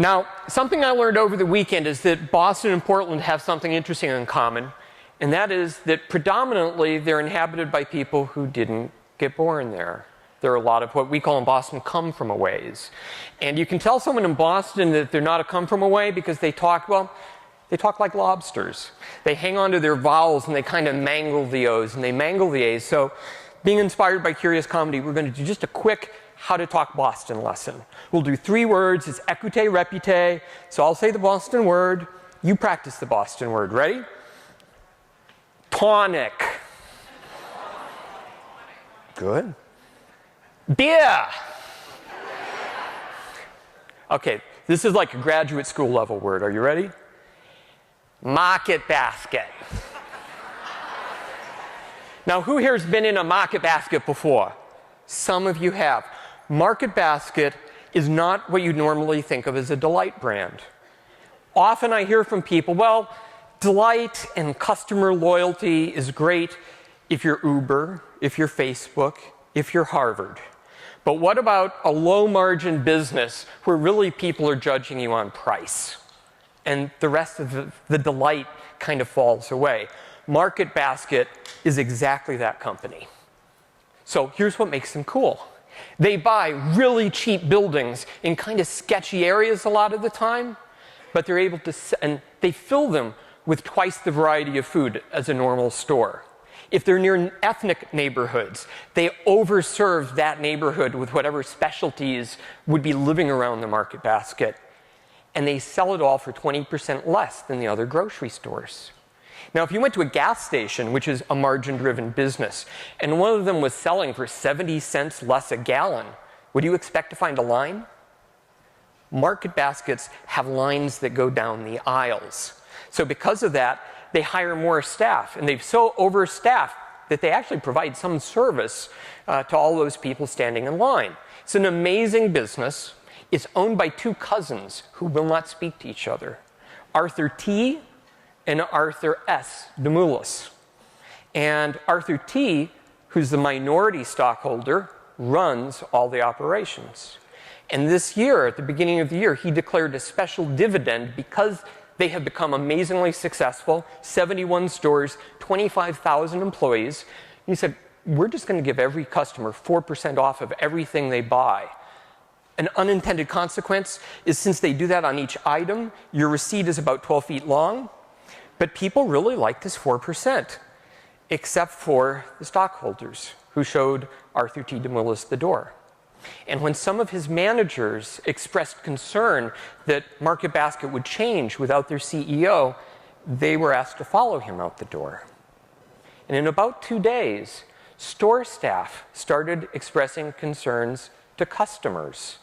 Now, something I learned over the weekend is that Boston and Portland have something interesting in common, and that is that predominantly they're inhabited by people who didn't get born there. There are a lot of what we call in Boston come-from-aways. And you can tell someone in Boston that they're not a come-from-away because they talk like lobsters. They hang on to their vowels and they kind of mangle the O's and they mangle the A's. So being inspired by Curious Comedy, we're going to do just a quick how to talk Boston lesson. We'll do 3 words. It's écoutez, répétez. So I'll say the Boston word. You practice the Boston word. Ready? Tonic. Good. Beer. Okay, this is like a graduate school level word. Are you ready? Market basket. Now, who here has been in a market basket before? Some of you have. Market basket is not what you normally think of as a Delight brand. Often I hear from people, well, Delight and customer loyalty is great if you're Uber, if you're Facebook, if you're Harvard. But what about a low-margin business where really people are judging you on price? And the rest of the delight kind of falls away. Market Basket is exactly that company. So here's what makes them cool. They buy really cheap buildings in kind of sketchy areas a lot of the time, but they're able to, and they fill them with twice the variety of food as a normal store. If they're near ethnic neighborhoods, they overserve that neighborhood with whatever specialties would be living around the Market Basket. And they sell it all for 20% less than the other grocery stores. Now, if you went to a gas station, which is a margin-driven business, and one of them was selling for 70 cents less a gallon, would you expect to find a line? Market Baskets have lines that go down the aisles. So because of that, they hire more staff, and they've so overstaffed that they actually provide some service to all those people standing in line. It's an amazing business. It's owned by 2 cousins who will not speak to each other, Arthur T. and Arthur S. Demoulas. And Arthur T., who's the minority stockholder, runs all the operations. And this year, at the beginning of the year, he declared a special dividend because they have become amazingly successful, 71 stores, 25,000 employees. He said, we're just going to give every customer 4% off of everything they buy. An unintended consequence is since they do that on each item, your receipt is about 12 feet long. But people really like this 4%, except for the stockholders who showed Arthur T. Demoulas the door. And when some of his managers expressed concern that Market Basket would change without their CEO, they were asked to follow him out the door. And in about 2 days, store staff started expressing concerns to customers.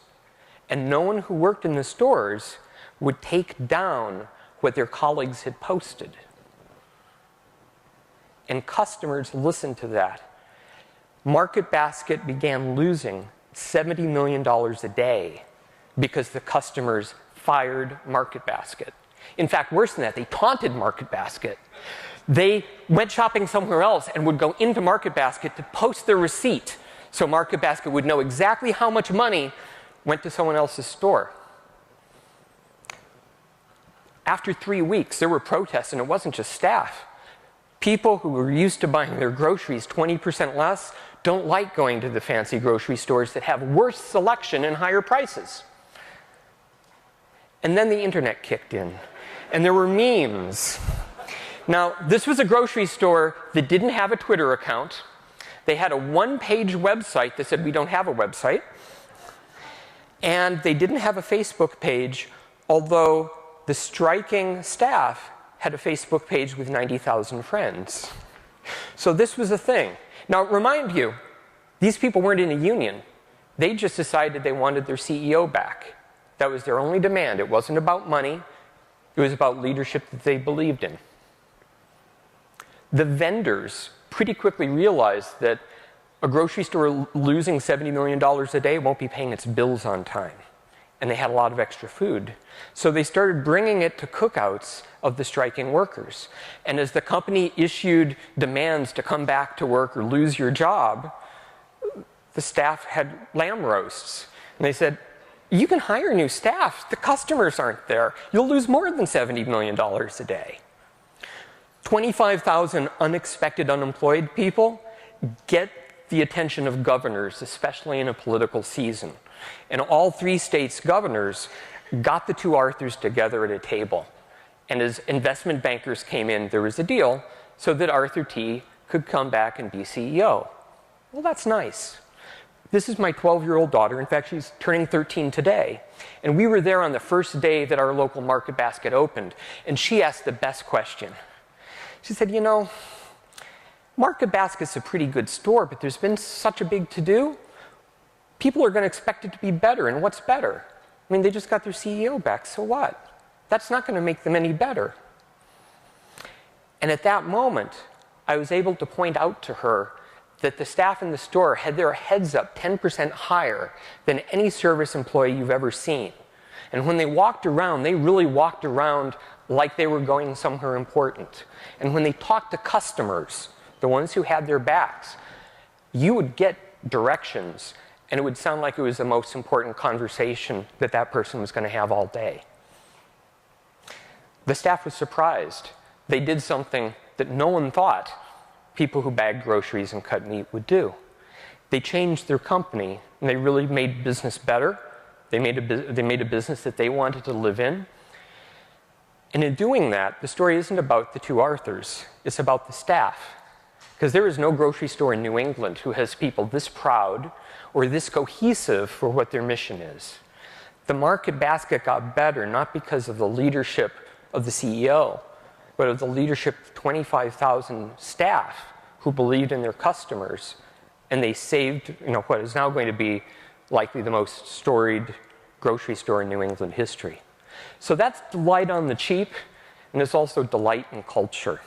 And no one who worked in the stores would take down what their colleagues had posted. And customers listened to that. Market Basket began losing $70 million a day because the customers fired Market Basket. In fact, worse than that, they taunted Market Basket. They went shopping somewhere else and would go into Market Basket to post their receipt so Market Basket would know exactly how much money went to someone else's store. After 3 weeks, there were protests, and it wasn't just staff. People who were used to buying their groceries 20% less don't like going to the fancy grocery stores that have worse selection and higher prices. And then the internet kicked in, and there were memes. Now, this was a grocery store that didn't have a Twitter account. They had a 1-page website that said, we don't have a website. And they didn't have a Facebook page, although the striking staff had a Facebook page with 90,000 friends. So this was a thing. Now, remind you, these people weren't in a union. They just decided they wanted their CEO back. That was their only demand. It wasn't about money. It was about leadership that they believed in. The vendors pretty quickly realized that a grocery store losing $70 million a day won't be paying its bills on time. And they had a lot of extra food. So they started bringing it to cookouts of the striking workers. And as the company issued demands to come back to work or lose your job, the staff had lamb roasts. And they said, You can hire new staff. The customers aren't there. You'll lose more than $70 million a day. 25,000 unexpected unemployed people get the attention of governors, especially in a political season. And all 3 states' governors got the 2 Arthurs together at a table. And as investment bankers came in, there was a deal so that Arthur T. could come back and be CEO. Well, that's nice. This is my 12-year-old daughter. In fact, she's turning 13 today. And we were there on the first day that our local Market Basket opened. And she asked the best question. She said, you know, Market Basket's a pretty good store, but there's been such a big to-do. People are going to expect it to be better. And what's better? I mean, they just got their CEO back. So what? That's not going to make them any better. And at that moment, I was able to point out to her that the staff in the store had their heads up 10% higher than any service employee you've ever seen. And when they walked around, they really walked around like they were going somewhere important. And when they talked to customers, the ones who had their backs, you would get directions, and it would sound like it was the most important conversation that that person was going to have all day. The staff was surprised. They did something that no one thought people who bagged groceries and cut meat would do. They changed their company, and they really made business better. They made a business that they wanted to live in. And in doing that, the story isn't about the 2 Arthurs. It's about the staff. Because there is no grocery store in New England who has people this proud or this cohesive for what their mission is. The Market Basket got better not because of the leadership of the CEO, but of the leadership of 25,000 staff who believed in their customers, and they saved, what is now going to be likely the most storied grocery store in New England history. So that's delight on the cheap, and it's also delight in culture.